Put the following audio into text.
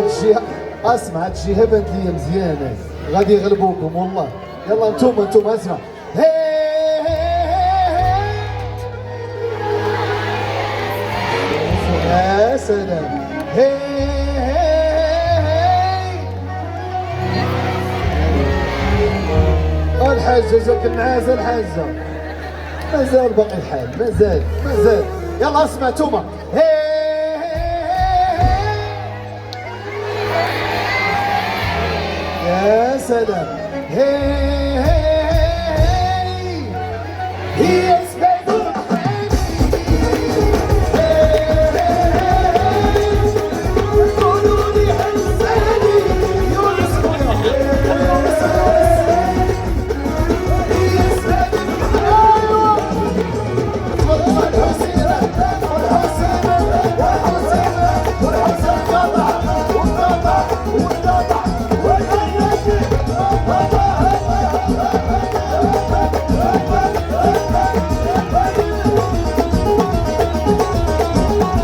الجهه اسمع، هاد الجهه بانت لي مزيانه، غادي يغلبوكم والله. يلا انتم اسمع. يا سلام. الحاجة جاك النعاس، الحاجة مازال باقي الحال، مازال. يلا اسمع توما. يا سلام.